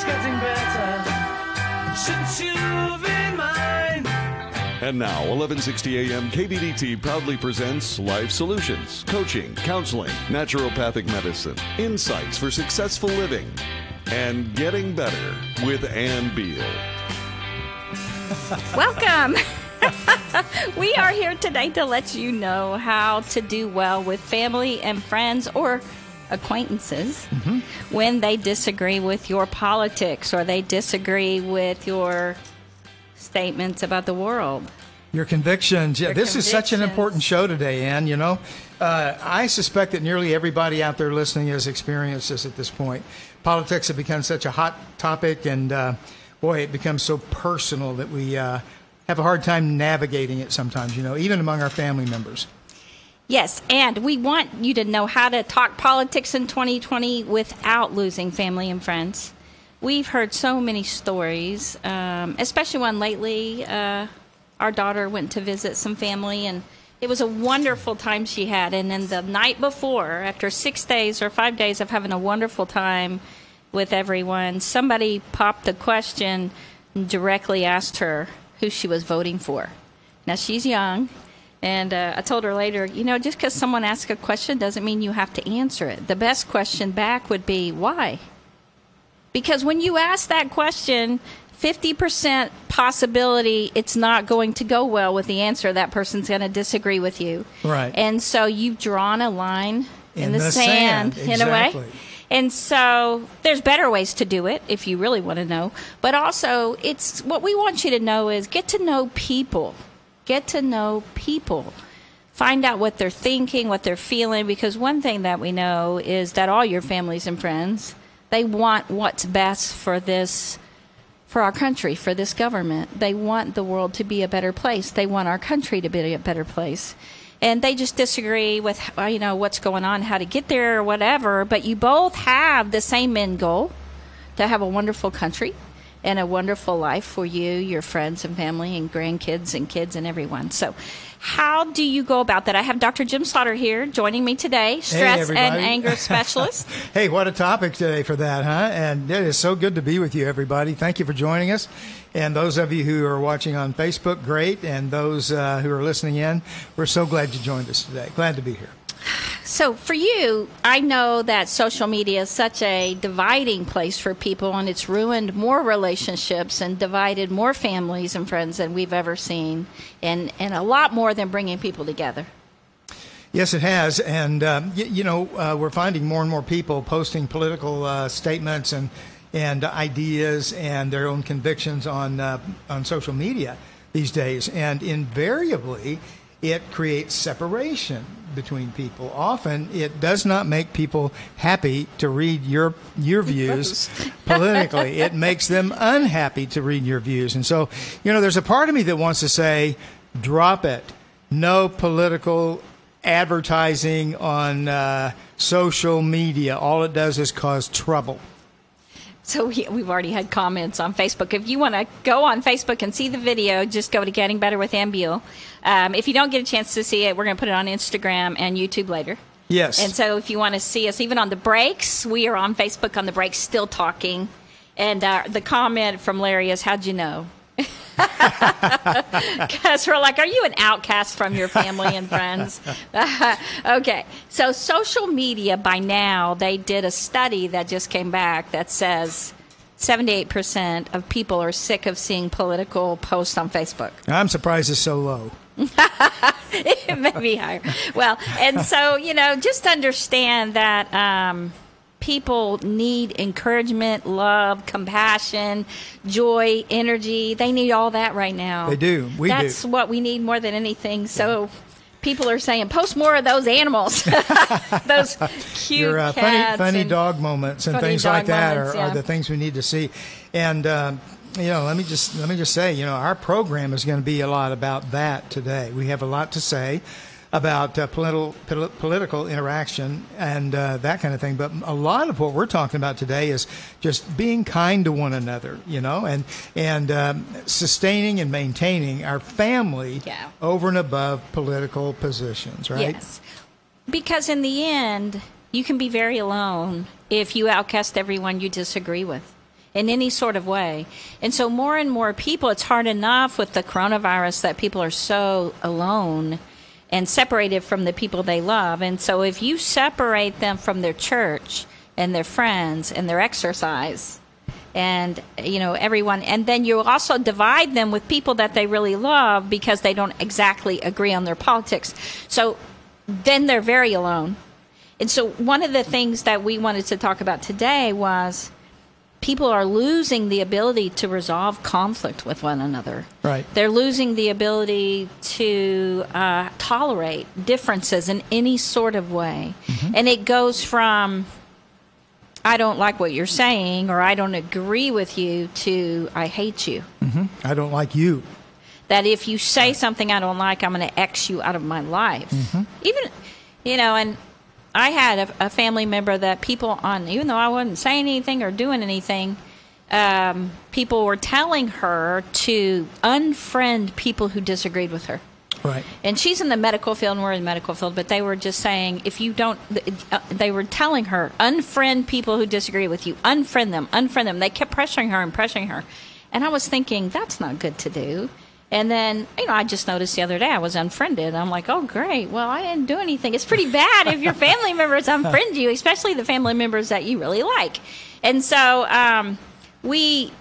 getting better. Shouldn't you be mine? And now, 1160 AM KBDT proudly presents Life Solutions, coaching, counseling, naturopathic medicine, insights for successful living, and getting better with Ann Beal. Welcome. We are here today to let you know how to do well with family and friends or acquaintances when they disagree with your politics or they disagree with your statements about the world. Your convictions. Yeah, this is such an important show today, Ann. You know, I suspect that nearly everybody out there listening has experienced this at this point. Politics have become such a hot topic, and boy, it becomes so personal that we have a hard time navigating it sometimes, you know, even among our family members. Yes, and we want you to know how to talk politics in 2020 without losing family and friends. We've heard so many stories, especially one lately. Our daughter went to visit some family, and it was a wonderful time she had. And then the night before, after 6 days or 5 days of having a wonderful time with everyone, somebody popped the question and directly asked her who she was voting for. Now, she's young. And I told her later, you know, just because someone asks a question doesn't mean you have to answer it. The best question back would be, why? Because when you ask that question, 50% possibility it's not going to go well with the answer. That person's going to disagree with you. Right. And so you've drawn a line in the sand in a way. And so there's better ways to do it if you really want to know. But also, it's what we want you to know is get to know people. Get to know people. Find out what they're thinking, what they're feeling, because one thing that we know is that all your families and friends, they want what's best for this, for our country, for this government. They want the world to be a better place. They want our country to be a better place. And they just disagree with, you know, what's going on, how to get there or whatever, but you both have the same end goal, to have a wonderful country and a wonderful life for you, your friends and family and grandkids and kids and everyone. So how do you go about that? I have Dr. Jim Slaughter here joining me today, stress and anger specialist. Hey, what a topic today for that, huh? And it is so good to be with you, everybody. Thank you for joining us. And those of you who are watching on Facebook, great. And those who are listening in, we're so glad you joined us today. Glad to be here. So for you, I know that social media is such a dividing place for people, and it's ruined more relationships and divided more families and friends than we've ever seen, and a lot more than bringing people together. Yes, it has. And, we're finding more and more people posting political statements and ideas and their own convictions on social media these days. And invariably, it creates separation between people. Often, it does not make people happy to read your views politically. It makes them unhappy to read your views. And so, you know, there's a part of me that wants to say, drop it. No political advertising on social media. All it does is cause trouble. So we've already had comments on Facebook. If you want to go on Facebook and see the video, just go to Getting Better with Ann Beal. If you don't get a chance to see it, we're going to put it on Instagram and YouTube later. Yes. And so if you want to see us, even on the breaks, we are on Facebook on the breaks still talking. And the comment from Larry is, how'd you know? Because we're like, are you an outcast from your family and friends? Okay, so social media, by now, they did a study that just came back that says 78% of people are sick of seeing political posts on Facebook. I'm surprised it's so low. It may be higher. Well, and so, you know, just understand that people need encouragement, love, compassion, joy, energy. They need all that right now. They do. That's what we need more than anything. So people are saying, post more of those animals. Those cute cats. Funny dog moments and things like that are the things we need to see. And, let me just say, you know, our program is going to be a lot about that today. We have a lot to say about political interaction and that kind of thing. But a lot of what we're talking about today is just being kind to one another, you know, and sustaining and maintaining our family over and above political positions, right? Yes. Because in the end, you can be very alone if you outcast everyone you disagree with. in any sort of way. And so more and more people, it's hard enough with the coronavirus that people are so alone and separated from the people they love. And so if you separate them from their church and their friends and their exercise and, everyone, and then you also divide them with people that they really love because they don't exactly agree on their politics. So then they're very alone. And so one of the things that we wanted to talk about today was people are losing the ability to resolve conflict with one another. Right. They're losing the ability to tolerate differences in any sort of way. Mm-hmm. And it goes from, I don't like what you're saying, or I don't agree with you, to I hate you. Mm-hmm. I don't like you. That if you say something I don't like, I'm going to X you out of my life. Mm-hmm. Even, and I had a family member that people even though I wasn't saying anything or doing anything, people were telling her to unfriend people who disagreed with her. Right. And she's in the medical field and we're in the medical field, but they were just saying, if you don't, they were telling her, unfriend people who disagree with you, unfriend them. They kept pressuring her. And I was thinking, that's not good to do. And then, I just noticed the other day I was unfriended. I'm like, oh, great. Well, I didn't do anything. It's pretty bad if your family members unfriend you, especially the family members that you really like. And so we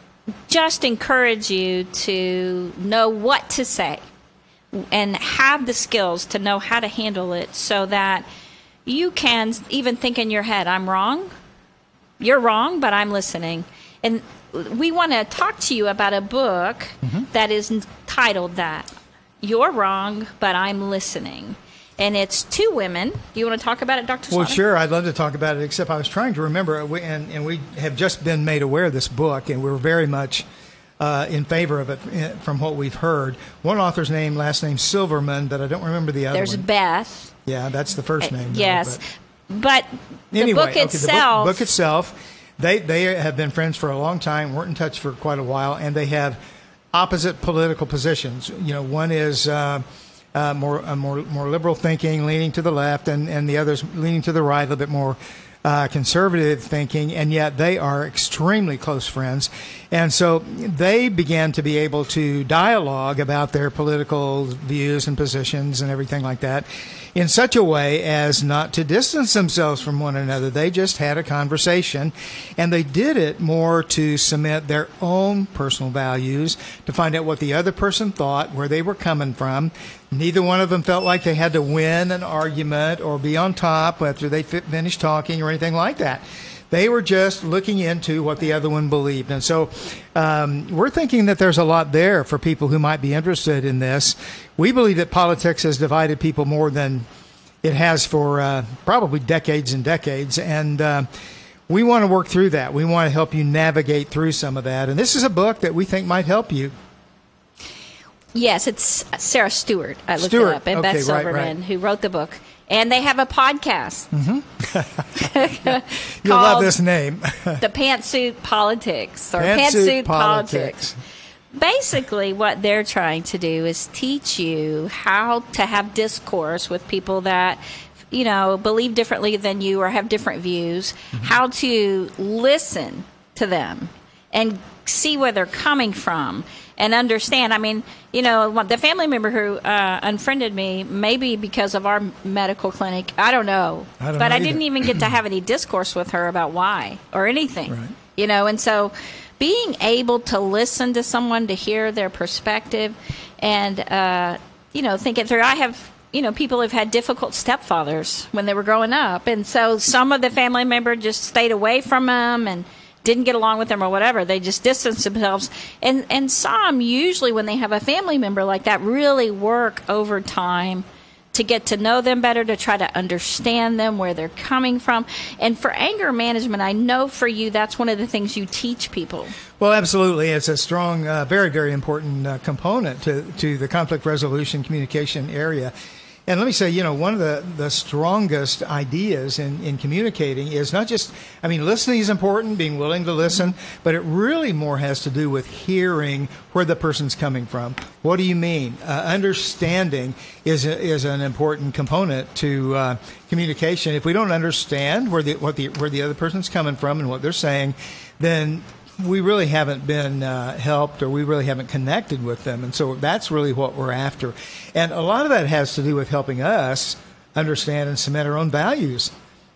just encourage you to know what to say and have the skills to know how to handle it so that you can even think in your head, I'm wrong. You're wrong, but I'm listening. And we want to talk to you about a book that is titled that. You're wrong, but I'm listening. And it's two women. Do you want to talk about it, Dr. Slaughter? Well, sure. I'd love to talk about it, except I was trying to remember, and we have just been made aware of this book, and we're very much in favor of it from what we've heard. One author's name, last name Silverman, but I don't remember the other There's one. Beth. Yeah, that's the first name. Yes. But the anyway, book itself... The book itself... They have been friends for a long time, weren't in touch for quite a while, and they have opposite political positions. One is more liberal thinking, leaning to the left, and the other's leaning to the right, a little bit more conservative thinking, and yet they are extremely close friends. And so they began to be able to dialogue about their political views and positions and everything like that in such a way as not to distance themselves from one another. They just had a conversation, and they did it more to cement their own personal values, to find out what the other person thought, where they were coming from. Neither one of them felt like they had to win an argument or be on top after they finished talking or anything like that. They were just looking into what the other one believed. And so we're thinking that there's a lot there for people who might be interested in this. We believe that politics has divided people more than it has for probably decades and decades. And we want to work through that. We want to help you navigate through some of that. And this is a book that we think might help you. Yes, it's Sarah Stewart. I looked it up, and Beth Silverman, who wrote the book. And they have a podcast. You'll love this name. The Pantsuit Politics, or Pantsuit Politics. Basically, what they're trying to do is teach you how to have discourse with people that, believe differently than you or have different views, how to listen to them and see where they're coming from and understand. I mean, the family member who unfriended me, maybe because of our medical clinic, I don't know. I didn't even get to have any discourse with her about why or anything. Right. And so being able to listen to someone, to hear their perspective and, think it through. I have, people have had difficult stepfathers when they were growing up. And so some of the family member just stayed away from them and didn't get along with them or whatever. They just distanced themselves. And some, usually when they have a family member like that, really work over time to get to know them better, to try to understand them, where they're coming from. And for anger management, I know for you, that's one of the things you teach people. Well, absolutely. It's a strong, very, very important component to the conflict resolution communication area. And let me say, one of the strongest ideas in communicating is not just, listening is important, being willing to listen, but it really more has to do with hearing where the person's coming from. What do you mean? Understanding is an important component to communication. If we don't understand where the other person's coming from and what they're saying, then we really haven't been helped, or we really haven't connected with them. And so that's really what we're after. And a lot of that has to do with helping us understand and cement our own values.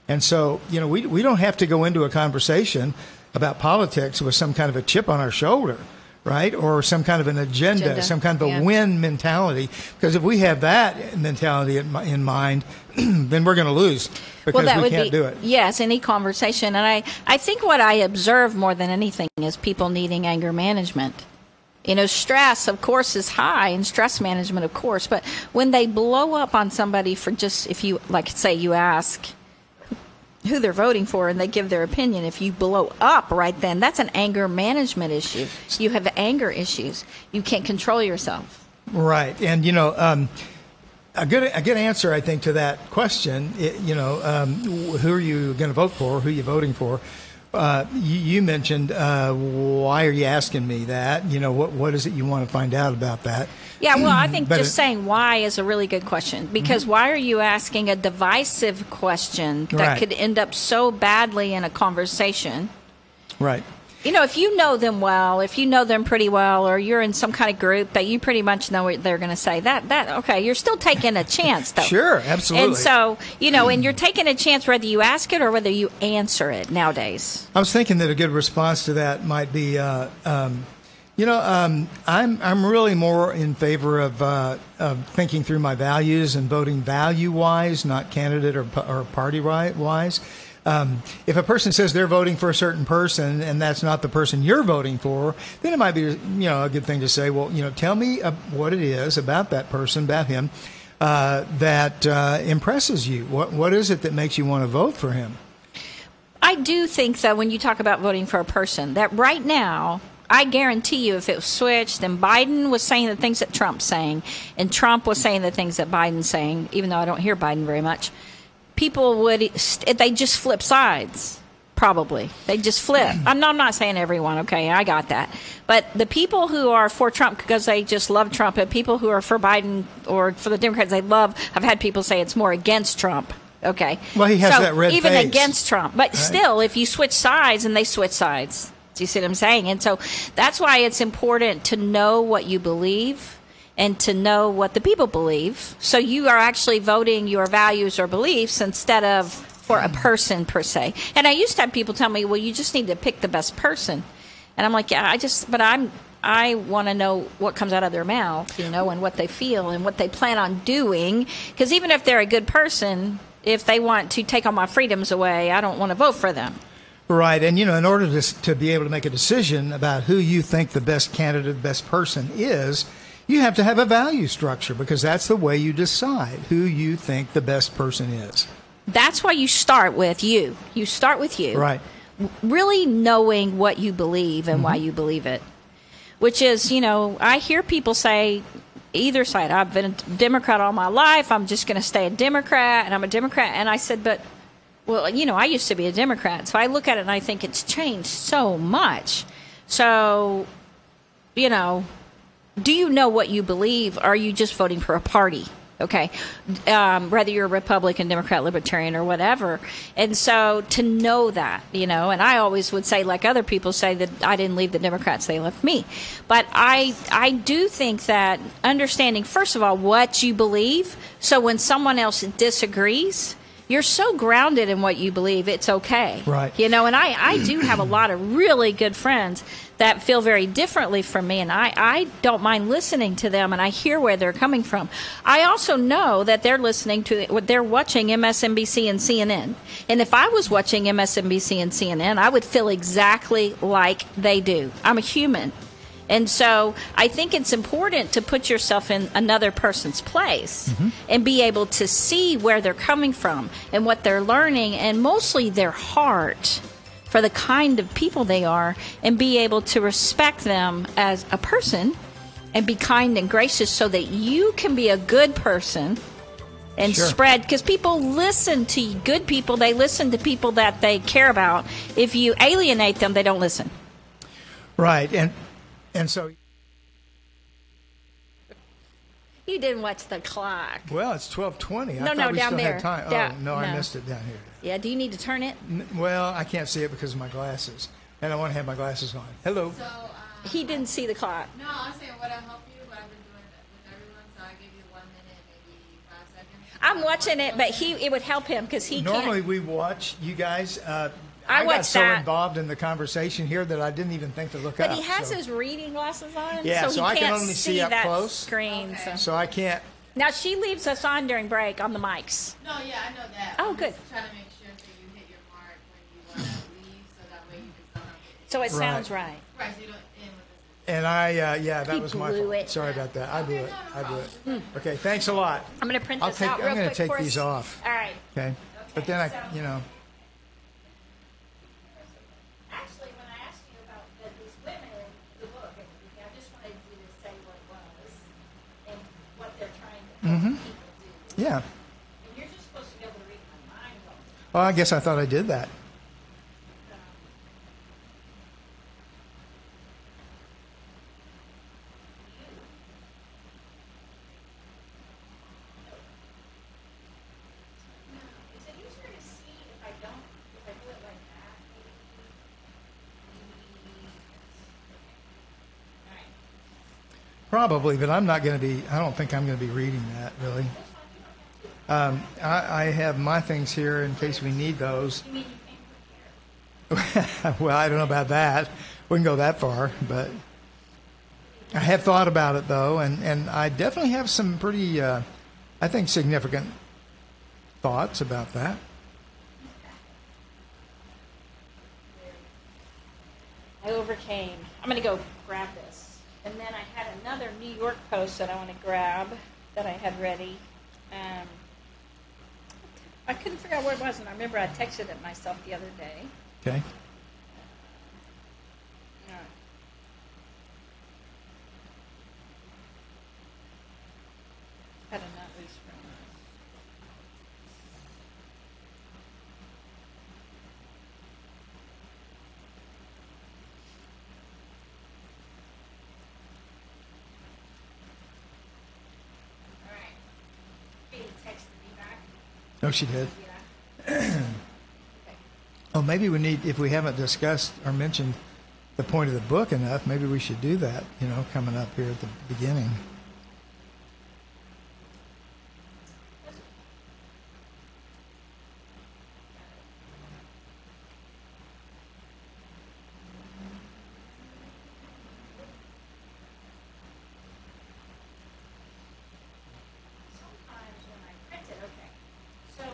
And so, we don't have to go into a conversation about politics with some kind of a chip on our shoulder, right? Or some kind of an agenda. Some kind of a win mentality. Because if we have that mentality in mind, then we're going to lose, because we can't do it. Yes, any conversation. And I think what I observe more than anything is people needing anger management. Stress, of course, is high, and stress management, of course. But when they blow up on somebody for just, if you, like, say you ask who they're voting for and they give their opinion, if you blow up right then, that's an anger management issue. You have anger issues. You can't control yourself. Right. And, a good answer, I think, to that question, who are you going to vote for, who are you voting for? You mentioned, why are you asking me that? What is it you want to find out about that? Yeah, well, I think just saying why is a really good question, because why are you asking a divisive question that could end up so badly in a conversation? Right. If you know them well, if you know them pretty well, or you're in some kind of group that you pretty much know what they're going to say, okay, you're still taking a chance, though. Sure, absolutely. And so, and you're taking a chance whether you ask it or whether you answer it nowadays. I was thinking that a good response to that might be, I'm really more in favor of thinking through my values and voting value-wise, not candidate or party-wise. If a person says they're voting for a certain person and that's not the person you're voting for, then it might be, a good thing to say, well, tell me what it is about that person, about him, that impresses you. What is it that makes you want to vote for him? I do think that when you talk about voting for a person, that right now, I guarantee you, if it was switched and Biden was saying the things that Trump's saying, and Trump was saying the things that Biden's saying, even though I don't hear Biden very much, people they just flip sides, probably. They just flip. I'm not saying everyone, okay, I got that. But the people who are for Trump because they just love Trump, and people who are for Biden or for the Democrats I've had people say it's more against Trump. Okay. Well, he has that red even face. Against Trump. But still, if you switch sides, and they switch sides. Do you see what I'm saying? And so that's why it's important to know what you believe and to know what the people believe. So you are actually voting your values or beliefs instead of for a person per se. And I used to have people tell me, well, you just need to pick the best person. And I'm like, yeah, I want to know what comes out of their mouth, and what they feel and what they plan on doing. Because even if they're a good person, if they want to take all my freedoms away, I don't want to vote for them. Right. And, in order to be able to make a decision about who you think the best candidate, the best person is, you have to have a value structure, because that's the way you decide who you think the best person is. That's why you start with you. You start with you. Right. Really knowing what you believe and why you believe it. Which is, I hear people say, either side, I've been a Democrat all my life, I'm just going to stay a Democrat, and I'm a Democrat. And I said, well, I used to be a Democrat. So I look at it and I think it's changed so much. So, do you know what you believe? Or are you just voting for a party? Okay. Whether you're a Republican, Democrat, Libertarian, or whatever. And so to know that, and I always would say, like other people say, that I didn't leave the Democrats, they left me. But I do think that understanding, first of all, what you believe, so when someone else disagrees, you're so grounded in what you believe, it's okay. Right. And I do have a lot of really good friends that feel very differently from me, and I don't mind listening to them, and I hear where they're coming from. I also know that they're watching MSNBC and CNN. And if I was watching MSNBC and CNN, I would feel exactly like they do. I'm a human. And so I think it's important to put yourself in another person's place and be able to see where they're coming from and what they're learning, and mostly their heart for the kind of people they are, and be able to respect them as a person and be kind and gracious so that you can be a good person and spread. Because people listen to good people. They listen to people that they care about. If you alienate them, they don't listen. Right. And so you didn't watch the clock. Well, it's 12:20. No, down there. Had time. I missed it down here. Yeah, do you need to turn it? Well, I can't see it because of my glasses. and I want to have my glasses on. Hello. So, He didn't see the clock. no, I'm saying what I help you, what I've been doing with everyone. So I give you 1 minute, maybe 5 seconds. I'm watching it, but it would help him because he Normally can't. we watch you guys. I got watch so that. involved in the conversation here that I didn't even think to look But up. he has so. his reading glasses on, Yeah, so so he I can can't only see up that close. screen. Okay. So. So I can't. Now she leaves us on during break on the mics. No, yeah, I know that. Oh, I'm good. just trying to make sure that you hit your mark when you want to leave, so that way you just don't have to. So it Right. sounds right. Right, so you don't end with this. And that He was my blew fault. it. Sorry about that. I blew it. no I blew it. problem. Okay, thanks a lot. I'm going to print I'll this take- out I'm real gonna quick take for us. these off. All right. Okay, but then so- you know. Actually, when I asked you about these women in the book, I just wanted you to say what it was and what they're trying to help people do. Yeah. And you're just supposed to be able to read my mind. Well, I guess I thought I did that. Is it easier to see if I do it like that? All right. Probably, but I'm not going to be. I don't think I'm going to be reading that really. I have my things here in case we need those. You mean you came prepared? Well, I don't know about that. Wouldn't go that far, but I have thought about it though, and I definitely have some pretty, I think, significant thoughts about that. I overcame. I'm going to go grab this. And then I had another New York Post that I want to grab that I had ready. I couldn't figure out where it was, and I remember I texted it myself the other day. Okay. Had a nut loose from it. All right. Katie texted me back. Oh, she did. Yeah. Oh, maybe we need, if we haven't discussed or mentioned the point of the book enough, maybe we should do that, coming up here at the beginning. Sometimes when I print it, okay. So,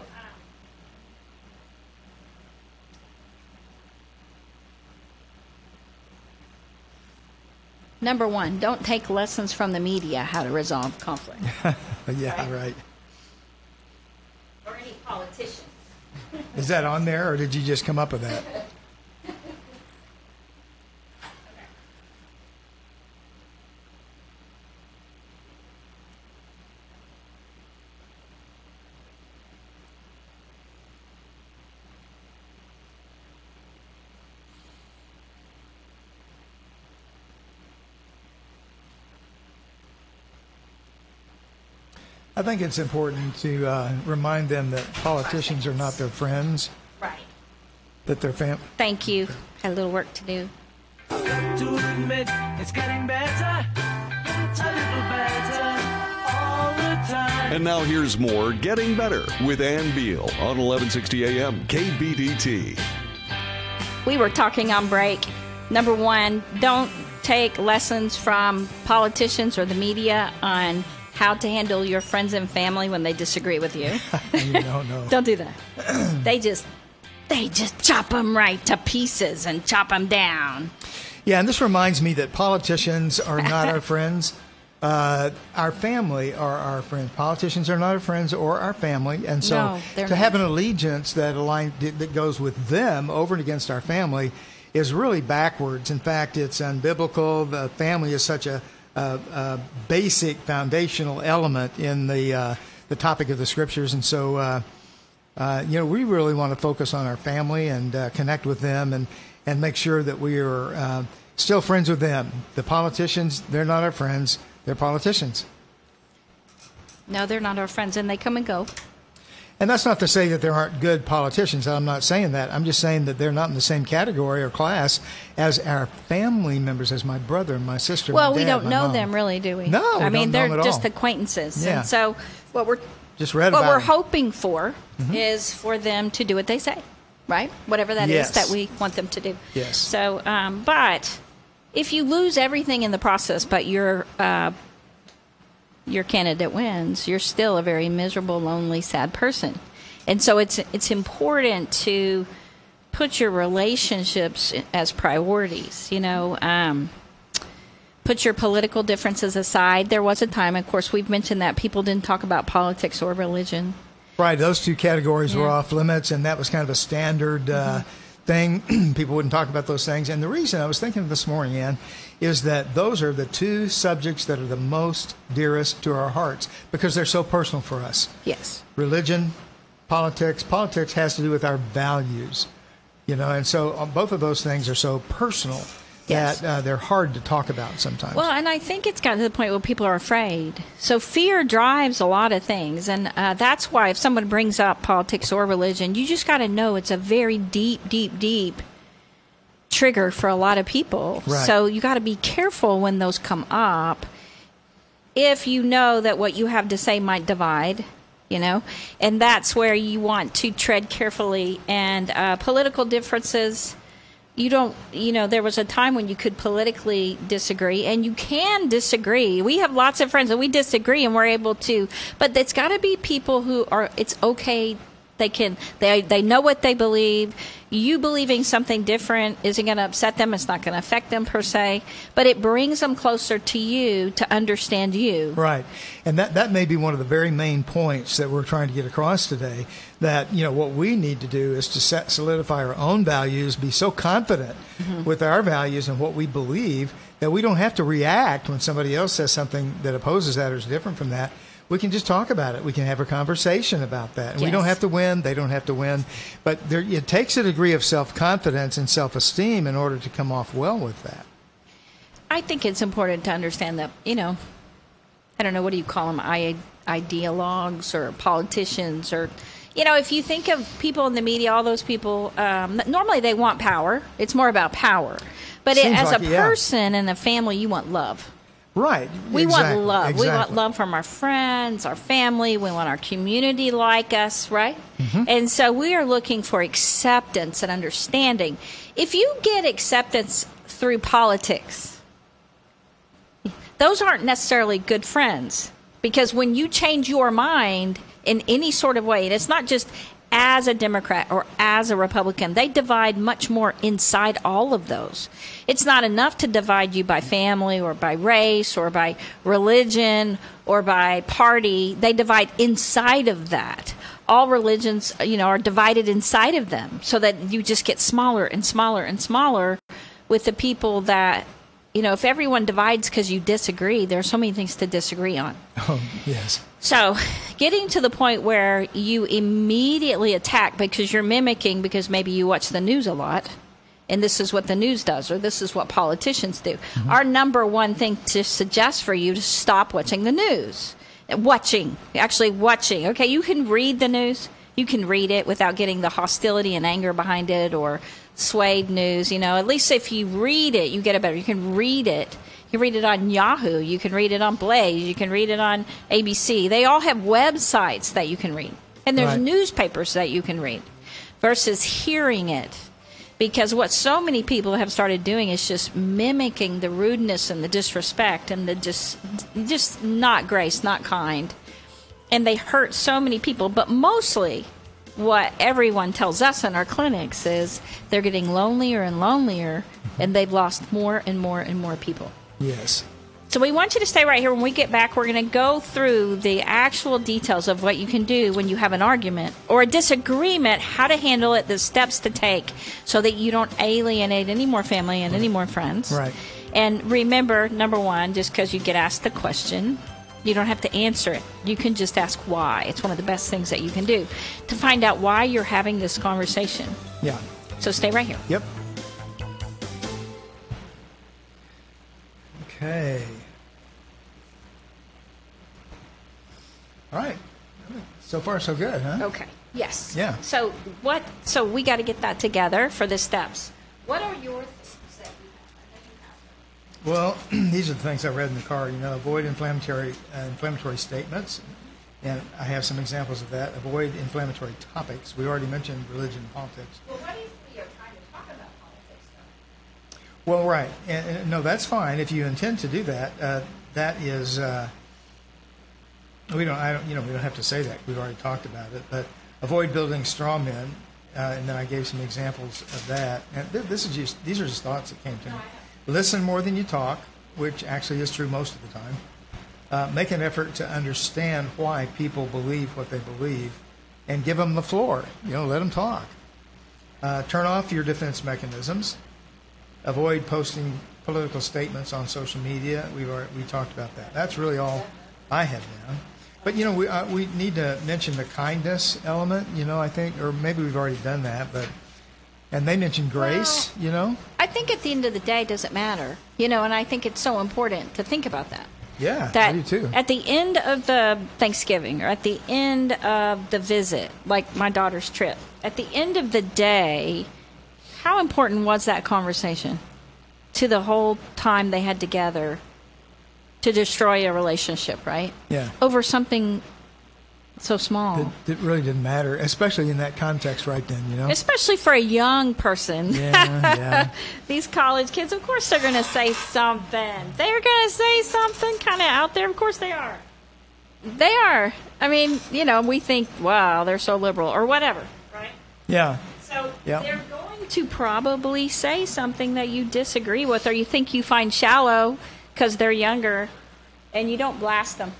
Number one, don't take lessons from the media how to resolve conflict. Yeah, right. Or any politician. Is that on there, or did you just come up with that? I think it's important to remind them that politicians are not their friends, Right. that they're Thank you. Had a little work to do. To admit it's getting better, a little better all the time. And now here's more Getting Better with Ann Beal on 1160 AM KBDT. We were talking on break. Number one, don't take lessons from politicians or the media on how to handle your friends and family when they disagree with you. No. Don't do that. They just chop them right to pieces and chop them down. Yeah, and this reminds me that politicians are not our friends. Our family are our friends. Politicians are not our friends or our family, and so No, they're to not. have an allegiance that goes with them over and against our family is really backwards. In fact, it's unbiblical. The family is such a basic foundational element in the topic of the scriptures, and so we really want to focus on our family and connect with them and make sure that we are still friends with them. The politicians, they're not our friends. They're politicians. No, they're not our friends, and they come and go. And that's not to say that there aren't good politicians. I'm not saying that. I'm just saying that they're not in the same category or class as our family members, as my brother and my sister. Well, my dad, we don't my know mom. them really, do we? No, I mean, they're just all. acquaintances. Yeah. And so what we're just read about we're them. hoping for is for them to do what they say, right? Whatever that Yes. is that we want them to do. Yes. So, but if you lose everything in the process, but your candidate wins, you're still a very miserable, lonely, sad person. And so it's important to put your relationships as priorities, put your political differences aside. There was a time, of course, we've mentioned that people didn't talk about politics or religion. Right, those two categories were off limits, and that was kind of a standard thing. People wouldn't talk about those things. And the reason I was thinking this morning, Ann, is that those are the two subjects that are the most dearest to our hearts because they're so personal for us. Yes. Religion, politics. Politics has to do with our values, and so both of those things are so personal Yes. that they're hard to talk about sometimes. Well, and I think it's gotten to the point where people are afraid. So fear drives a lot of things. And that's why if someone brings up politics or religion, you just got to know it's a very deep, deep, deep trigger for a lot of people. Right. So you got to be careful when those come up. If you know that what you have to say might divide, and that's where you want to tread carefully. And political differences, there was a time when you could politically disagree, and you can disagree. We have lots of friends that we disagree, and we're able to, but it's got to be people who are, it's okay. They know what they believe. You believing something different isn't going to upset them. It's not going to affect them per se, but it brings them closer to you to understand you. Right. And that may be one of the very main points that we're trying to get across today, that, what we need to do is to solidify our own values, be so confident with our values and what we believe that we don't have to react when somebody else says something that opposes that or is different from that. We can just talk about it. We can have a conversation about that. And we don't have to win. They don't have to win. But it takes a degree of self-confidence and self-esteem in order to come off well with that. I think it's important to understand that, I don't know, what do you call them, ideologues or politicians or, if you think of people in the media, all those people, normally they want power. It's more about power. But as a person and a family, you want love. Right. We want love. Exactly. We want love from our friends, our family. We want our community like us, right? And so we are looking for acceptance and understanding. If you get acceptance through politics, those aren't necessarily good friends, because when you change your mind in any sort of way, and it's not just as a Democrat or as a Republican, they divide much more inside all of those. It's not enough to divide you by family or by race or by religion or by party. They divide inside of that. All religions, are divided inside of them, so that you just get smaller and smaller and smaller with the people that, if everyone divides because you disagree, there are so many things to disagree on. Oh, yes. So getting to the point where you immediately attack because you're mimicking, because maybe you watch the news a lot, and this is what the news does, or this is what politicians do. Our number one thing to suggest for you to stop watching the news. Actually watching. Okay, you can read the news. You can read it without getting the hostility and anger behind it or swayed news. At least if you read it, you get it better. You can read it. You read it on Yahoo. You can read it on Blaze. You can read it on ABC. They all have websites that you can read. And there's newspapers that you can read versus hearing it. Because what so many people have started doing is just mimicking the rudeness and the disrespect and the just not grace, not kind. And they hurt so many people. But mostly what everyone tells us in our clinics is they're getting lonelier and lonelier, and they've lost more and more and more people. Yes. So we want you to stay right here. When we get back, we're going to go through the actual details of what you can do when you have an argument or a disagreement, how to handle it, the steps to take so that you don't alienate any more family and any more friends. Right. And remember, number one, just because you get asked the question, you don't have to answer it. You can just ask why. It's one of the best things that you can do to find out why you're having this conversation. Yeah. So stay right here. Yep. Okay. All right. So far, so good, huh? Okay. Yes. Yeah. So we got to get that together for the steps. What are your things that you have? Well, these are the things I read in the car. Avoid inflammatory statements, and I have some examples of that. Avoid inflammatory topics. We already mentioned religion and politics. Well, what if we are trying to talk about politics, though? Well, right, and no, that's fine if you intend to do that. That is, we don't have to say that. We've already talked about it, but avoid building straw men. And then I gave some examples of that. And these are just thoughts that came to me. Listen more than you talk, which actually is true most of the time. Make an effort to understand why people believe what they believe, and give them the floor. Let them talk. Turn off your defense mechanisms. Avoid posting political statements on social media. We talked about that. That's really all I have down. But, we need to mention the kindness element, I think, or maybe we've already done that, and they mentioned grace, I think at the end of the day, it doesn't matter, and I think it's so important to think about that. Yeah, that I do too. At the end of the Thanksgiving or at the end of the visit, like my daughter's trip, at the end of the day, how important was that conversation to the whole time they had together to destroy a relationship, right? Yeah. Over something so small. It really didn't matter, especially in that context right then, Especially for a young person. Yeah. These college kids, of course they're going to say something. They're going to say something kind of out there. Of course they are. They are. I mean, we think, wow, they're so liberal or whatever, right? Yeah. So they're going to probably say something that you disagree with or you think you find shallow because they're younger, and you don't blast them.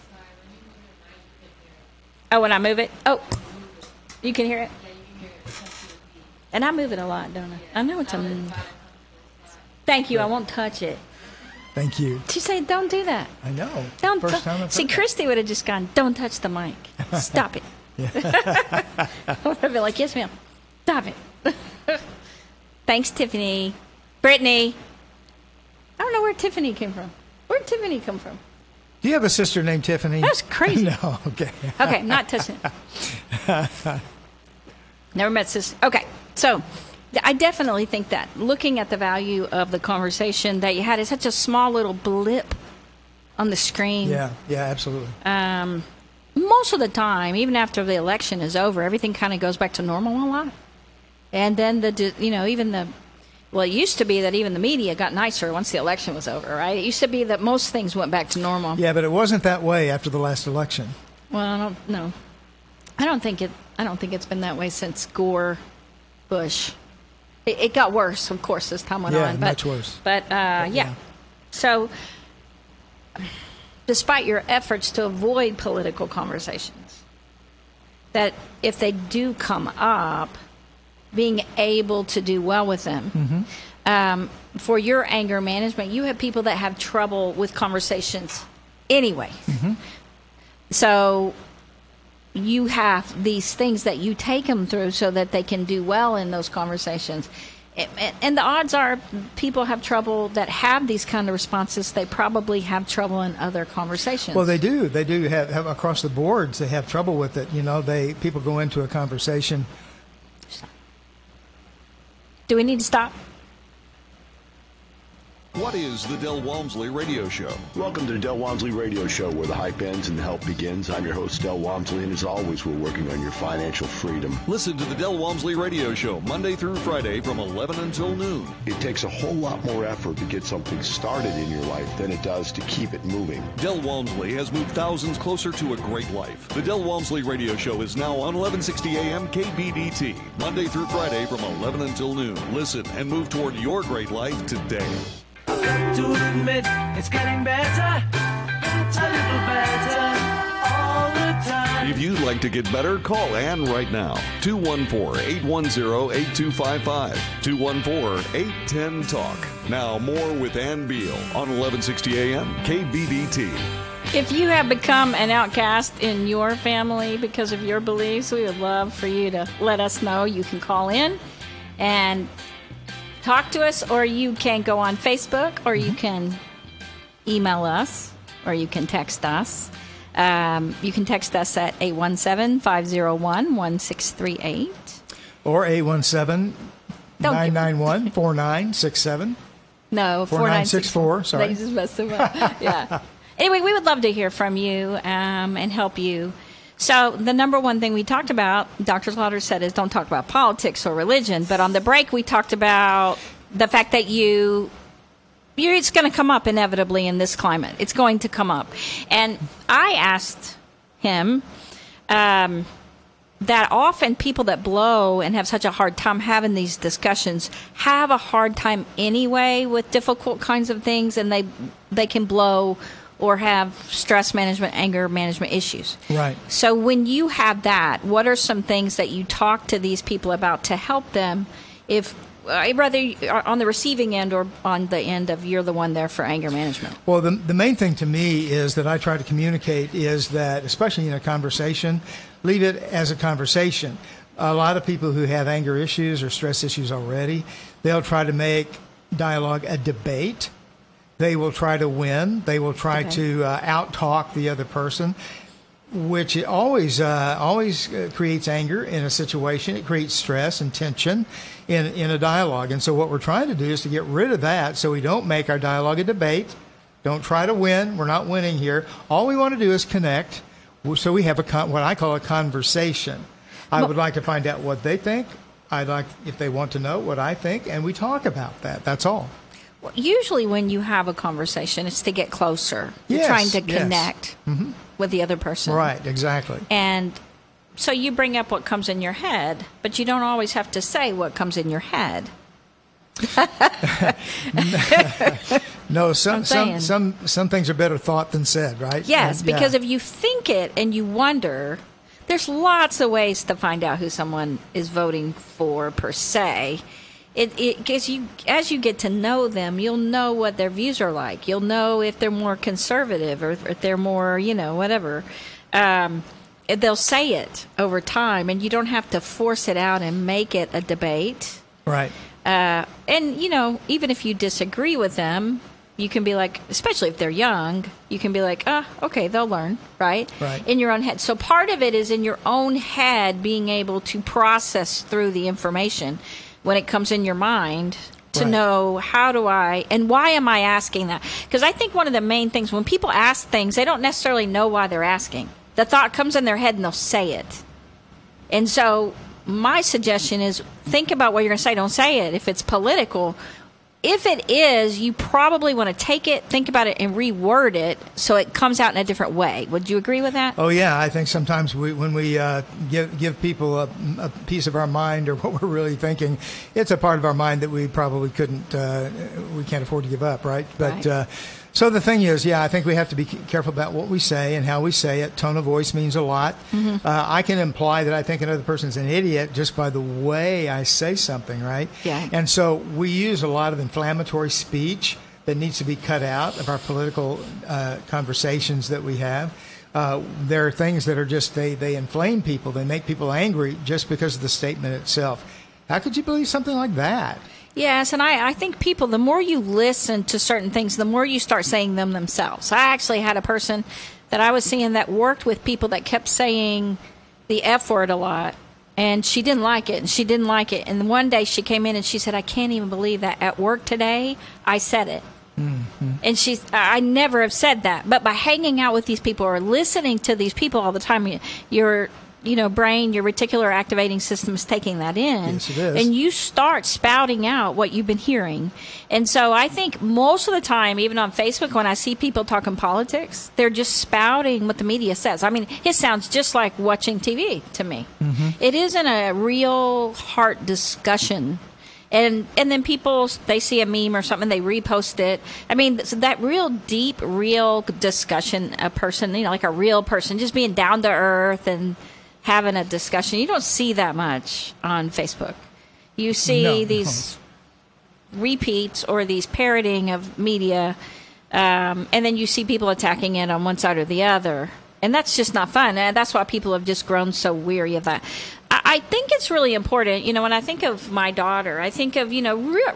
Oh, when I move it? Oh, you can hear it? And I move it a lot, don't I? I know it's a... Thank you, I won't touch it. Thank you. She said, don't do that. I know. Don't First time I've See, heard Christy would have just gone, don't touch the mic. Stop it. I would have been like, yes, ma'am. Stop it. Thanks, Tiffany. Brittany. I don't know where Tiffany came from. Where'd Tiffany come from? Do you have a sister named Tiffany? That's crazy. No, okay. Okay, not touching it. Never met sister. Okay, so I definitely think that looking at the value of the conversation that you had is such a small little blip on the screen. Yeah, absolutely. Most of the time, even after the election is over, everything kind of goes back to normal a lot. And then it used to be that even the media got nicer once the election was over, right? It used to be that most things went back to normal. Yeah, but it wasn't that way after the last election. Well, I don't think it's been that way since Gore, Bush. It got worse, of course, as time went on. Yeah, much worse. But yeah. So, despite your efforts to avoid political conversations, that if they do come up, being able to do well with them. Mm-hmm. For your anger management, you have people that have trouble with conversations anyway. Mm-hmm. So you have these things that you take them through so that they can do well in those conversations. And the odds are people have trouble that have these kind of responses. They probably have trouble in other conversations. Well, they do. They do have across the boards. They have trouble with it. People go into a conversation. Do we need to stop? What is the Dell Walmsley Radio Show? Welcome to the Dell Walmsley Radio Show, where the hype ends and the help begins. I'm your host, Dell Walmsley, and as always, we're working on your financial freedom. Listen to the Dell Walmsley Radio Show Monday through Friday from 11 until noon. It takes a whole lot more effort to get something started in your life than it does to keep it moving. Dell Walmsley has moved thousands closer to a great life. The Dell Walmsley Radio Show is now on 1160 AM KBDT, Monday through Friday from 11 until noon. Listen and move toward your great life today. I've got to admit, it's getting better, a little better, all the time. If you'd like to get better, call Ann right now. 214-810-8255. 214-810-TALK. Now more with Ann Beal on 1160 AM KBDT. If you have become an outcast in your family because of your beliefs, we would love for you to let us know. You can call in and talk to us, or you can go on Facebook, or you can email us, or you can text us. You can text us at 817-501-1638. Or 817-991-4967. No, 4964. Sorry. They just messed them up. Yeah. Anyway, we would love to hear from you and help you. So the number one thing we talked about, Dr. Slaughter said, is don't talk about politics or religion. But on the break, we talked about the fact that it's going to come up inevitably in this climate. It's going to come up. And I asked him that often people that blow and have such a hard time having these discussions have a hard time anyway with difficult kinds of things, and they can blow or have stress management, anger management issues. Right. So when you have that, what are some things that you talk to these people about to help them, if whether on the receiving end or on the end of you're the one there for anger management? Well, the main thing to me is that I try to communicate is that, especially in a conversation, leave it as a conversation. A lot of people who have anger issues or stress issues already, they'll try to make dialogue a debate. They will try to win. They will try to out-talk the other person, which it always creates anger in a situation. It creates stress and tension in a dialogue. And so what we're trying to do is to get rid of that so we don't make our dialogue a debate. Don't try to win. We're not winning here. All we want to do is connect. So we have what I call a conversation. I would like to find out what they think. I'd like, if they want to know, what I think, and we talk about that. That's all. Well, usually when you have a conversation, it's to get closer. You're trying to connect with the other person. Right, exactly. And so you bring up what comes in your head, but you don't always have to say what comes in your head. No, some things are better thought than said, right? Yes, because if you think it and you wonder, there's lots of ways to find out who someone is voting for per se. It gives you, as you get to know them, you'll know what their views are like. You'll know if they're more conservative or if they're more, whatever. They'll say it over time, and you don't have to force it out and make it a debate. Right. And, even if you disagree with them, you can be like, especially if they're young, you can be like, okay, they'll learn, right? Right. In your own head. So part of it is in your own head being able to process through the information when it comes in your mind to know how do I, and why am I asking that? Because I think one of the main things, when people ask things, they don't necessarily know why they're asking. The thought comes in their head and they'll say it. And so my suggestion is think about what you're going to say. Don't say it. If it's political, if it is, you probably want to take it, think about it, and reword it so it comes out in a different way. Would you agree with that? Oh, yeah. I think sometimes when we give people a piece of our mind or what we're really thinking, it's a part of our mind that we probably we can't afford to give up, right? But so the thing is, I think we have to be careful about what we say and how we say it. Tone of voice means a lot. Mm-hmm. I can imply that I think another person's an idiot just by the way I say something, right? Yeah. And so we use a lot of inflammatory speech that needs to be cut out of our political conversations that we have. There are things that are just, they inflame people. They make people angry just because of the statement itself. How could you believe something like that? Yes, and I think people, the more you listen to certain things, the more you start saying them themselves. I actually had a person that I was seeing that worked with people that kept saying the F word a lot, and she didn't like it, and she didn't like it. And one day she came in and she said, I can't even believe that at work today I said it. Mm-hmm. And I never have said that. But by hanging out with these people or listening to these people all the time, your brain, your reticular activating system is taking that in. Yes, it is. And you start spouting out what you've been hearing. And so I think most of the time, even on Facebook, when I see people talking politics, they're just spouting what the media says. I mean, it sounds just like watching TV to me. Mm-hmm. It isn't a real heart discussion. And then people, they see a meme or something, they repost it. I mean, that real deep, real discussion, a person, like a real person, just being down to earth and having a discussion. You don't see that much on Facebook. You see these repeats or these parroting of media, and then you see people attacking it on one side or the other. And that's just not fun. And that's why people have just grown so weary of that. I think it's really important, when I think of my daughter, I think of,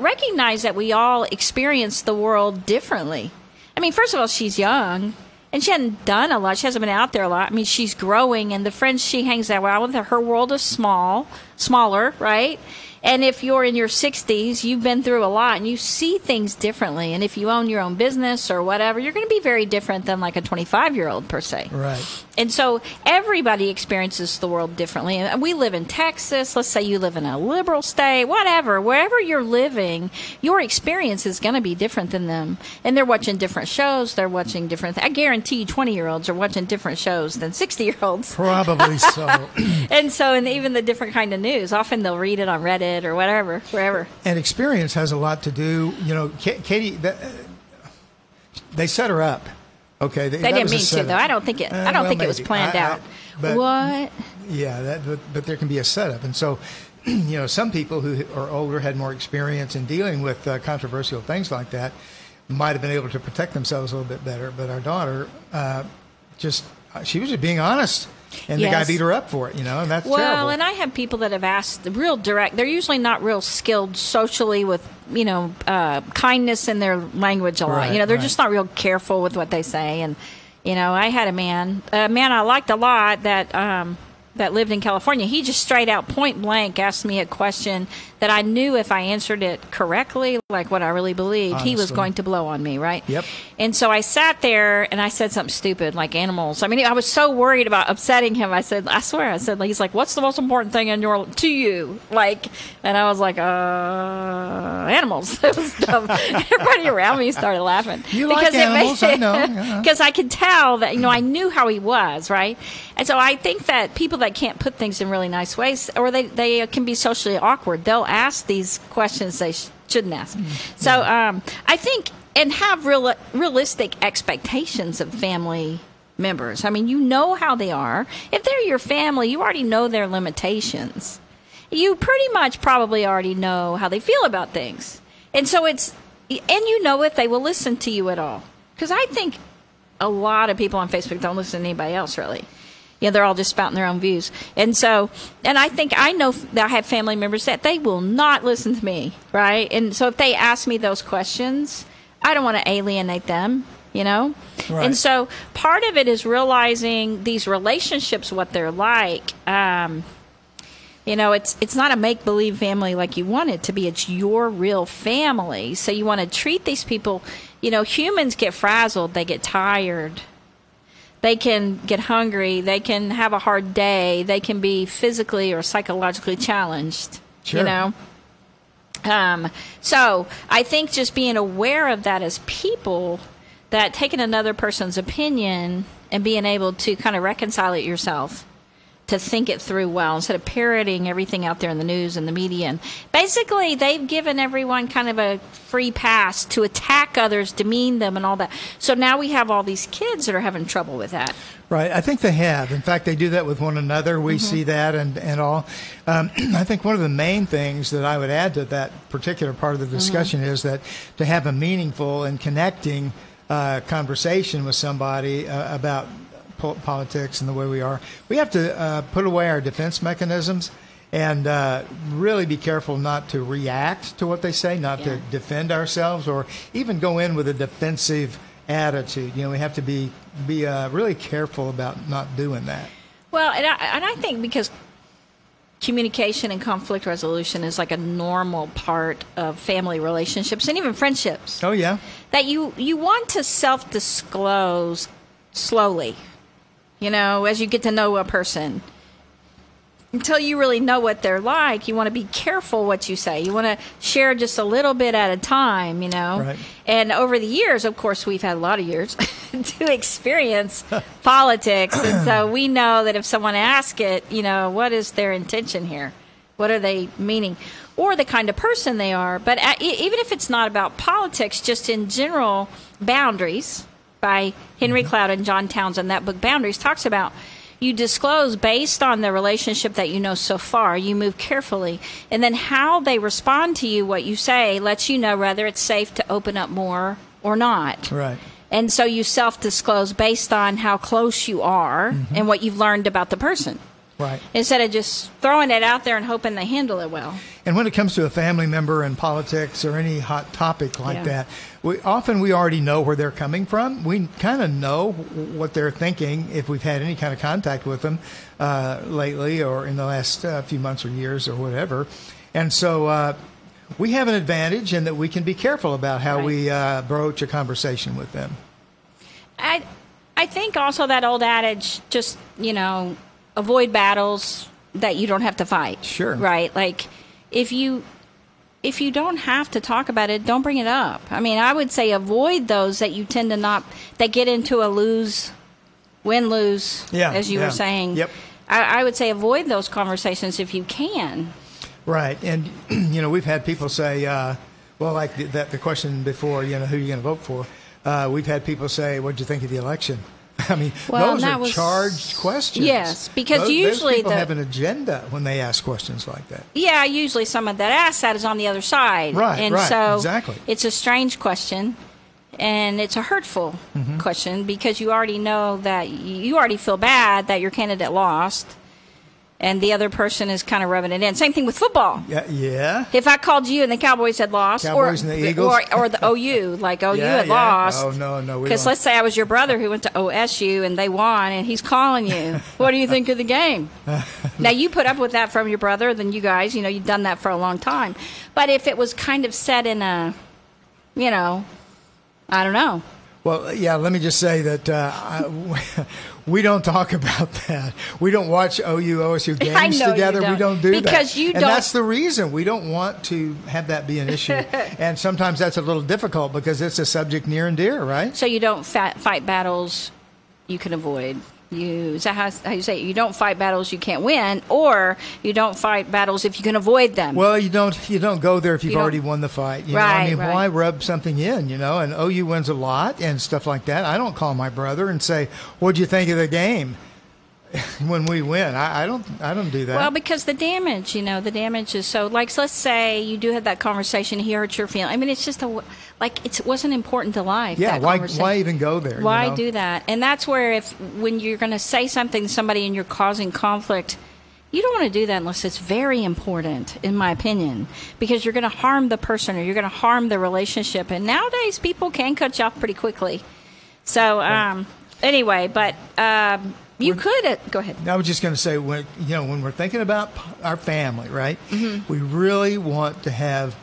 recognize that we all experience the world differently. I mean, first of all, she's young. And she hadn't done a lot. She hasn't been out there a lot. I mean, she's growing, and the friends she hangs out with, her world is smaller, right? And if you're in your 60s, you've been through a lot, and you see things differently. And if you own your own business or whatever, you're going to be very different than like a 25-year-old per se. Right. And so everybody experiences the world differently. And we live in Texas. Let's say you live in a liberal state, whatever. Wherever you're living, your experience is going to be different than them. And they're watching different shows. They're watching different I guarantee you 20-year-olds are watching different shows than 60-year-olds. Probably so. And even the different kind of news. Often they'll read it on Reddit or whatever, wherever. And experience has a lot to do. You know, Katie, they set her up. Okay, they didn't mean to, though. I don't think it. I don't think it was planned out. But, what? Yeah, but there can be a setup, and so you know, some people who are older, had more experience in dealing with controversial things like that, might have been able to protect themselves a little bit better. But our daughter, she was just being honest. And the guy beat her up for it, you know, and that's terrible. Well, and I have people that have asked real direct. They're usually not real skilled socially with, you know, kindness in their language a lot. Right, you know, they're just not real careful with what they say. And, you know, I had a man I liked a lot that lived in California. He just straight out point blank asked me a question that I knew if I answered it correctly, like what I really believed, he was going to blow on me, right? Yep. And so I sat there and I said something stupid like animals. I mean, I was so worried about upsetting him. I said, he's like, what's the most important thing to you? Like, and I was like, animals. It was dumb. Everybody around me started laughing. You like animals, I know. Because I could tell that, you know, I knew how he was, right? And so I think that people that can't put things in really nice ways, or they can be socially awkward, they'll ask these questions they shouldn't ask. So I think, and have realistic expectations of family members. I mean, you know how they are. If they're your family, you already know their limitations. You pretty much probably already know how they feel about things. And so and you know if they will listen to you at all. Because I think a lot of people on Facebook don't listen to anybody else, really. Yeah, they're all just spouting their own views. And so, and I think I know that I have family members that they will not listen to me, right? And so if they ask me those questions, I don't want to alienate them, you know? Right. And so part of it is realizing these relationships, what they're like. You know, it's not a make-believe family like you want it to be. It's your real family. So you want to treat these people, you know, humans get frazzled. They get tired. They can get hungry. They can have a hard day. They can be physically or psychologically challenged, Sure. you know. So I think just being aware of that as people, that taking another person's opinion and being able to kind of reconcile it yourself, to think it through well instead of parroting everything out there in the news and the media. And basically, they've given everyone kind of a free pass to attack others, demean them, and all that. So now we have all these kids that are having trouble with that. Right. I think they have. In fact, they do that with one another. We see that and all. I think one of the main things that I would add to that particular part of the discussion is that to have a meaningful and connecting conversation with somebody about politics and the way we are, we have to put away our defense mechanisms and really be careful not to react to what they say, not to defend ourselves or even go in with a defensive attitude. You know, we have to be really careful about not doing that. Well, and I think because communication and conflict resolution is like a normal part of family relationships and even friendships. Oh, yeah. That you want to self-disclose slowly. You know, as you get to know a person, until you really know what they're like, you want to be careful what you say. You want to share just a little bit at a time, you know. Right. And over the years, of course, we've had a lot of years to experience politics. And so we know that if someone asks it, you know, what is their intention here? What are they meaning? Or the kind of person they are. But even if it's not about politics, just in general, boundaries, by Henry Cloud and John Townsend, that book Boundaries talks about you disclose based on the relationship that you know so far. You move carefully. And then how they respond to you, what you say, lets you know whether it's safe to open up more or not. Right. And so you self-disclose based on how close you are and what you've learned about the person. Right. Instead of just throwing it out there and hoping they handle it well. And when it comes to a family member in politics or any hot topic like that, we already know where they're coming from. We kind of know what they're thinking if we've had any kind of contact with them lately or in the last few months or years or whatever. And so we have an advantage in that we can be careful about how we broach a conversation with them. I think also that old adage, just, avoid battles that you don't have to fight. Sure. Right? Like, if you don't have to talk about it, don't bring it up. I mean, I would say avoid those that you tend to not, that get into a win-lose, as you were saying. Yep. I would say avoid those conversations if you can. Right. And, we've had people say, like the question before, who are you going to vote for? We've had people say, what did you think of the election? I mean, those are charged questions. Yes, because usually those people have an agenda when they ask questions like that. Yeah, usually someone that asks that is on the other side. Right, and so exactly. It's a strange question, and it's a hurtful question because you already know that you already feel bad that your candidate lost, and the other person is kind of rubbing it in. Same thing with football. Yeah. If I called you and the Cowboys had lost, Cowboys and the Eagles, or the OU, like OU had lost. Oh no, because let's say I was your brother who went to OSU and they won, and he's calling you. What do you think of the game? Now you put up with that from your brother, then you guys, you've done that for a long time. But if it was kind of set in a, I don't know. Well, yeah, let me just say that we don't talk about that. We don't watch OU-OSU games together. We don't do that. Because you don't. And that's the reason. We don't want to have that be an issue. And sometimes that's a little difficult because it's a subject near and dear, right? So you don't fight battles you can avoid. Is that how you say it? You don't fight battles you can't win, or you don't fight battles if you can avoid them. Well, you don't go there if you've already won the fight. Why rub something in, And OU wins a lot and stuff like that. I don't call my brother and say, what'd you think of the game when we win? I don't do that. Well, because the damage is so, like, let's say you do have that conversation, he hurts your feelings. I mean, it's just it wasn't important to life. Yeah, why even go there? Why do that? And that's where when you're going to say something to somebody and you're causing conflict, you don't want to do that unless it's very important, in my opinion, because you're going to harm the person or you're going to harm the relationship. And nowadays, people can cut you off pretty quickly. So, anyway, but you could go ahead. I was just going to say, when we're thinking about our family, right? We really want to have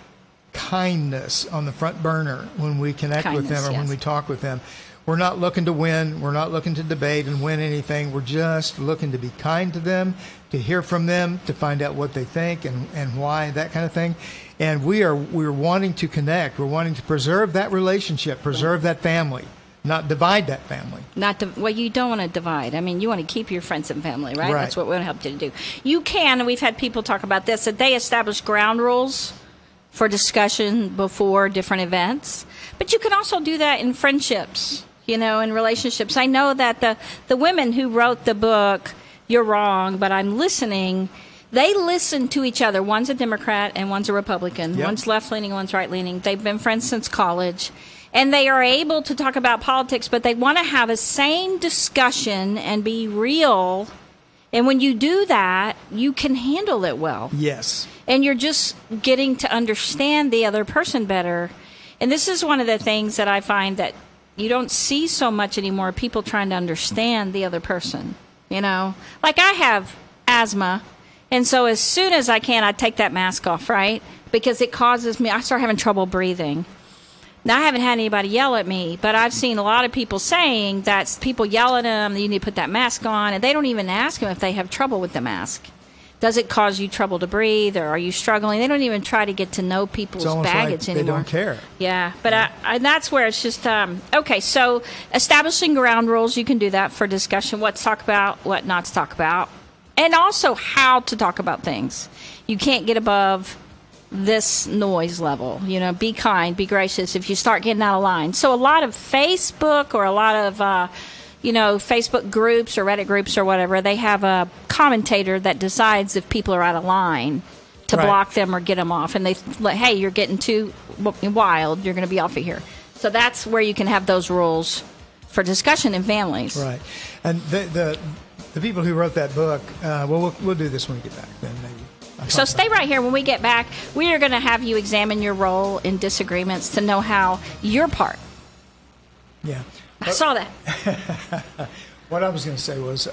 kindness on the front burner when we connect with them or when we talk with them. We're not looking to win. We're not looking to debate and win anything. We're just looking to be kind to them, to hear from them, to find out what they think and why, that kind of thing. And we're wanting to connect. We're wanting to preserve that relationship, preserve that family. Not divide that family. You don't want to divide. I mean, you want to keep your friends and family, right? That's what we want to help you to do. You can, and we've had people talk about this, that they establish ground rules for discussion before different events. But you can also do that in friendships, in relationships. I know that the women who wrote the book, You're Wrong, But I'm Listening, they listen to each other. One's a Democrat and one's a Republican. Yep. One's left-leaning, one's right-leaning. They've been friends since college. And they are able to talk about politics, but they want to have a sane discussion and be real. And when you do that, you can handle it well. Yes. And you're just getting to understand the other person better. And this is one of the things that I find that you don't see so much anymore, people trying to understand the other person. Like I have asthma, and so as soon as I can, I take that mask off, right? Because it causes me, I start having trouble breathing. Now, I haven't had anybody yell at me, but I've seen a lot of people saying that people yell at them, you need to put that mask on, and they don't even ask them if they have trouble with the mask. Does it cause you trouble to breathe, or are you struggling? They don't even try to get to know people's baggage anymore. They don't care. Yeah, but that's where it's just, okay, so establishing ground rules, you can do that for discussion, what to talk about, what not to talk about, and also how to talk about things. You can't get above this noise level. Be kind, be gracious if you start getting out of line. So a lot of Facebook or a lot of Facebook groups or Reddit groups or whatever, they have a commentator that decides if people are out of line to block them or get them off. And they hey, you're getting too wild, you're going to be off of here. So that's where you can have those rules for discussion in families. Right. And the people who wrote that book, we'll do this when we get back then maybe. I So stay right here. When we get back, we are going to have you examine your role in disagreements to know how your part. Yeah. I saw that. What I was going to say was,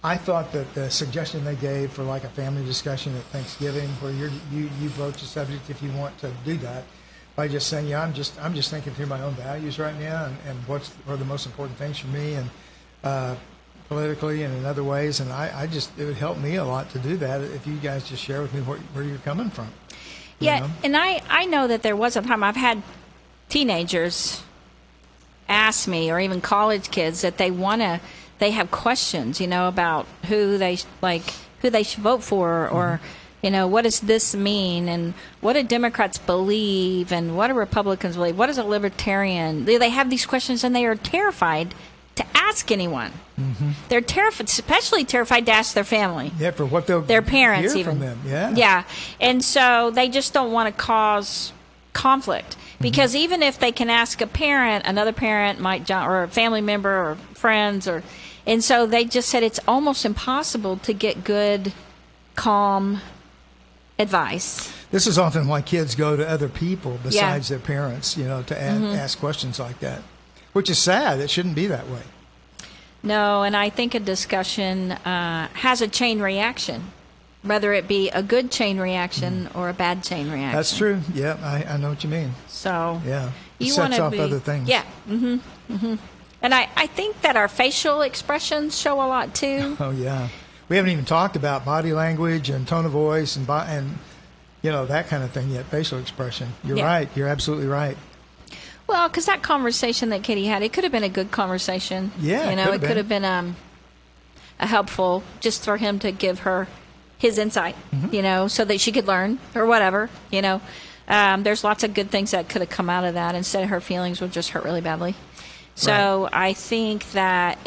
I thought that the suggestion they gave for like a family discussion at Thanksgiving, where you broach the subject if you want to do that, by just saying, yeah, I'm just thinking through my own values right now, and what are the most important things for me, and politically and in other ways, and it would help me a lot to do that if you guys just share with me where you're coming from. Yeah, and I know that there was a time I've had teenagers ask me, or even college kids, that they have questions, about who they should vote for, or what does this mean, and what do Democrats believe, and what do Republicans believe, what is a libertarian? They have these questions, and they are terrified to ask anyone. Mm-hmm. They're terrified, especially terrified to ask their family. Yeah, for what their parents hear even from them. Yeah. Yeah, and so they just don't want to cause conflict, because even if they can ask a parent, another parent might, or a family member, or friends, and so they just said it's almost impossible to get good, calm advice. This is often why kids go to other people besides their parents, to ask questions like that, which is sad. It shouldn't be that way. No, and I think a discussion has a chain reaction, whether it be a good chain reaction or a bad chain reaction. That's true. Yeah, I know what you mean. So yeah, it you sets off other things. Yeah. Mm-hmm. Mm-hmm. And I think that our facial expressions show a lot too. Oh yeah, we haven't even talked about body language and tone of voice and that kind of thing yet. Facial expression. You're right. You're absolutely right. Well, because that conversation that Katie had, it could have been a good conversation. Yeah, it could have been a helpful, just for him to give her his insight, so that she could learn or whatever, There's lots of good things that could have come out of that. Instead, her feelings would just hurt really badly. So I think that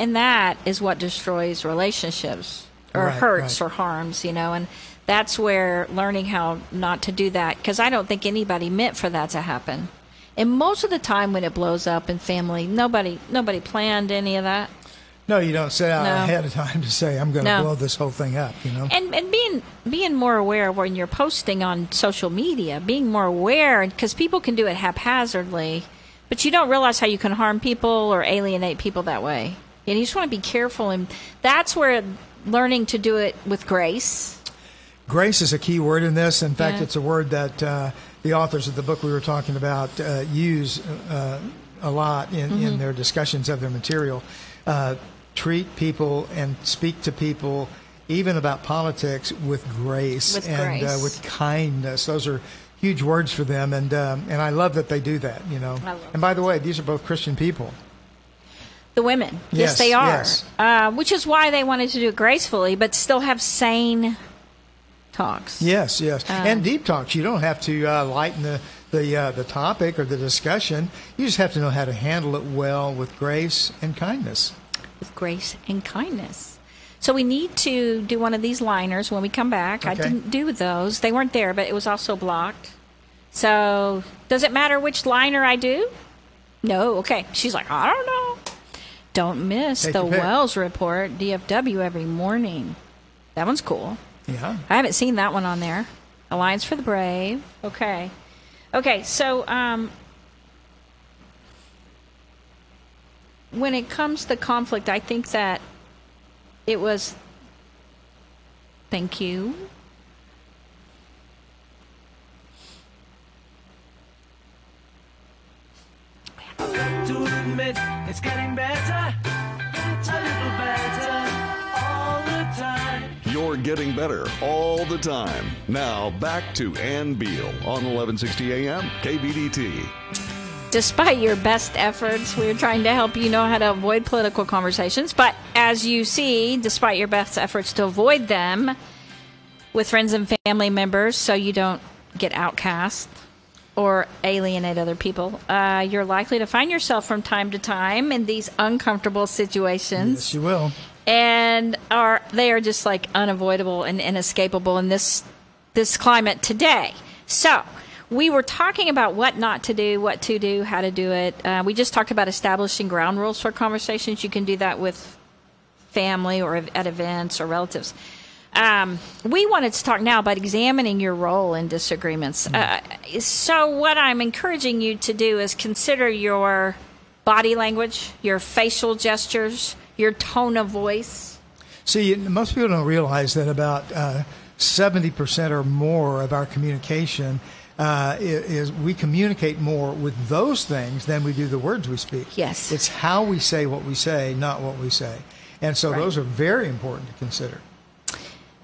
is what destroys relationships, or hurts or harms, and that's where learning how not to do that, because I don't think anybody meant for that to happen. And most of the time when it blows up in family, nobody planned any of that. No, you don't set out ahead of time to say, I'm going to blow this whole thing up, And being more aware when you're posting on social media, being more aware, because people can do it haphazardly, but you don't realize how you can harm people or alienate people that way. And you just want to be careful, and that's where learning to do it with grace. Grace is a key word in this. In fact, it's a word that the authors of the book we were talking about use a lot in their discussions of their material. Treat people and speak to people, even about politics, with grace with kindness. Those are huge words for them, and I love that they do that. And by the way, these are both Christian people. The women, yes they are. Yes. Which is why they wanted to do it gracefully, but still have sane talks. Yes, and deep talks. You don't have to lighten the topic or the discussion. You just have to know how to handle it well with grace and kindness. With grace and kindness. So we need to do one of these liners when we come back. Okay. I didn't do those. They weren't there, but it was also blocked. So does it matter which liner I do? No. Okay. She's like, I don't know. Don't miss the Wells Report, DFW, every morning. That one's cool. Yeah. I haven't seen that one on there. Alliance for the Brave. Okay. So when it comes to conflict, I think that it was... Thank you. To admit it's getting better, a little better all the time. You're getting better all the time. Now back to Ann Beal on 1160 AM KBDT. Despite your best efforts, we're trying to help you know how to avoid political conversations. But as you see, despite your best efforts to avoid them with friends and family members so you don't get outcast or alienate other people, you're likely to find yourself from time to time in these uncomfortable situations. Yes, you will. And they are just like unavoidable and inescapable in this climate today. So we were talking about what not to do, what to do, how to do it. We just talked about establishing ground rules for conversations. You can do that with family or at events or relatives. we wanted to talk now about examining your role in disagreements. So what I'm encouraging you to do is consider your body language, your facial gestures, your tone of voice. See, most people don't realize that about 70% or more of our communication is we communicate more with those things than we do the words we speak. Yes. It's how we say what we say, not what we say. And so those are very important to consider.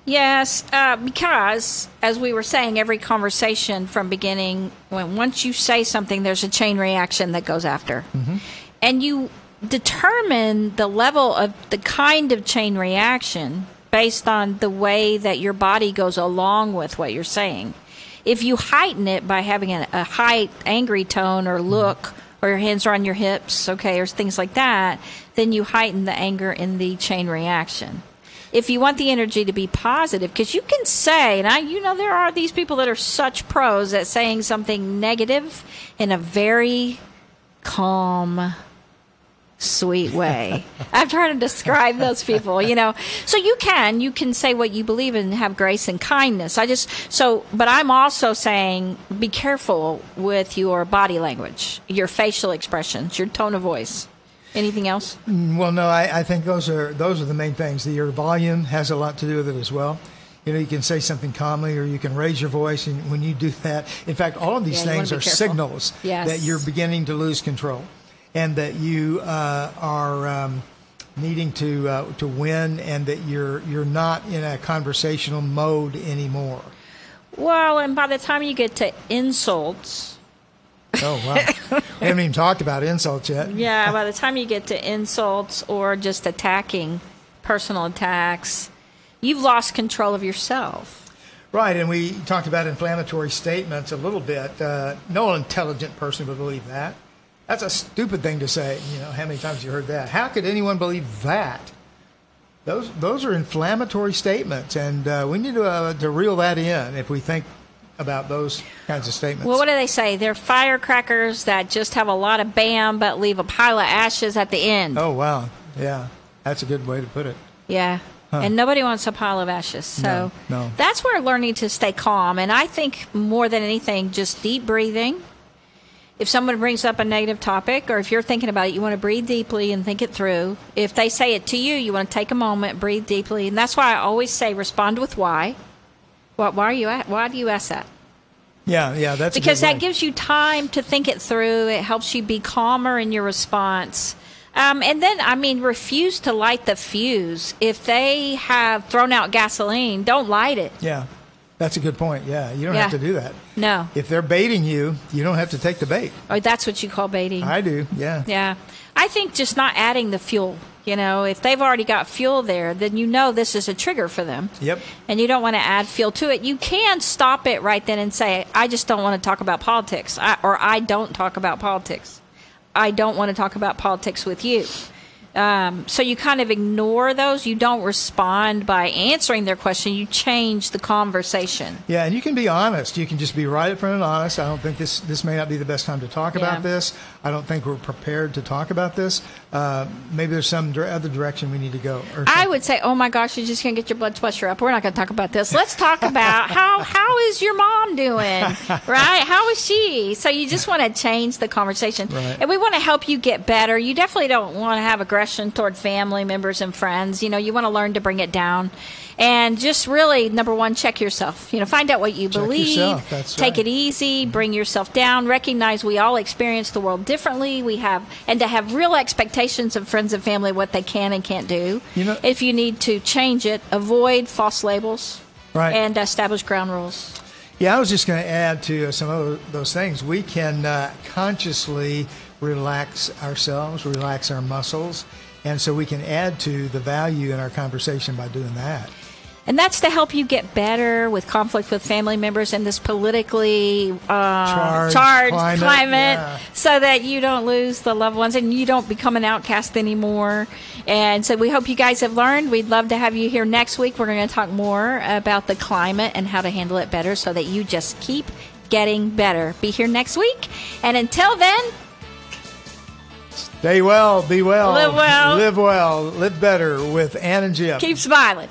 Yes, because, as we were saying, every conversation from beginning, once you say something, there's a chain reaction that goes after. Mm-hmm. And you determine the level of the kind of chain reaction based on the way that your body goes along with what you're saying. If you heighten it by having a high angry tone or look, or your hands are on your hips, okay, or things like that, then you heighten the anger in the chain reaction. If you want the energy to be positive, because you can say, and there are these people that are such pros at saying something negative in a very calm, sweet way. I'm trying to describe those people, So you can say what you believe in and have grace and kindness. But I'm also saying be careful with your body language, your facial expressions, your tone of voice. Anything else? Well, no, I think those are the main things. Your volume has a lot to do with it as well. You can say something calmly, or you can raise your voice, and when you do that, in fact, all of these things are signals that you're beginning to lose control, and that you are needing to win, and that you're not in a conversational mode anymore. Well, and by the time you get to insults. Oh, wow. We haven't even talked about insults yet. Yeah, by the time you get to insults or just attacking, personal attacks, you've lost control of yourself. Right, and we talked about inflammatory statements a little bit. No intelligent person would believe that. That's a stupid thing to say. How many times have you heard that? How could anyone believe that? Those are inflammatory statements, and we need to reel that in if we think about those kinds of statements. Well, what do they say? They're firecrackers that just have a lot of bam but leave a pile of ashes at the end. Oh, wow. Yeah, that's a good way to put it. Yeah. Huh. And nobody wants a pile of ashes. So no. That's where learning to stay calm. And I think more than anything, just deep breathing. If someone brings up a negative topic, or if you're thinking about it, you want to breathe deeply and think it through. If they say it to you, you want to take a moment, breathe deeply. And that's why I always say respond with why. Why do you ask that? Yeah, that's because that gives you time to think it through. It helps you be calmer in your response. And then, refuse to light the fuse. If they have thrown out gasoline, don't light it. Yeah, that's a good point. Yeah, you don't have to do that. No. If they're baiting you, you don't have to take the bait. Oh, that's what you call baiting. I do, yeah. Yeah. I think just not adding the fuel. If they've already got fuel there, then this is a trigger for them. Yep. And you don't want to add fuel to it. You can stop it right then and say, I just don't want to talk about politics. I don't talk about politics. I don't want to talk about politics with you. So you kind of ignore those. You don't respond by answering their question. You change the conversation. Yeah, and you can be honest. You can just be right up front and honest. I don't think this may not be the best time to talk about this. I don't think we're prepared to talk about this. Maybe there's some other direction we need to go. I would say, oh my gosh, you're just going to get your blood pressure up. We're not going to talk about this. Let's talk about how is your mom doing, right? How is she? So you just want to change the conversation. Right. And we want to help you get better. You definitely don't want to have aggression toward family members and friends. You want to learn to bring it down. And just really, number one, check yourself. Find out what you believe. That's Take right. it easy. Bring yourself down. Recognize we all experience the world differently. And to have real expectations of friends and family, what they can and can't do. If you need to change it, avoid false labels. Right. And establish ground rules. Yeah, I was just going to add to some of those things. We can consciously relax ourselves, relax our muscles, and so we can add to the value in our conversation by doing that. And that's to help you get better with conflict with family members in this politically charged climate so that you don't lose the loved ones and you don't become an outcast anymore. And so we hope you guys have learned. We'd love to have you here next week. We're going to talk more about the climate and how to handle it better so that you just keep getting better. Be here next week. And until then, stay well, be well, live well, live better with Ann and Jim. Keep smiling.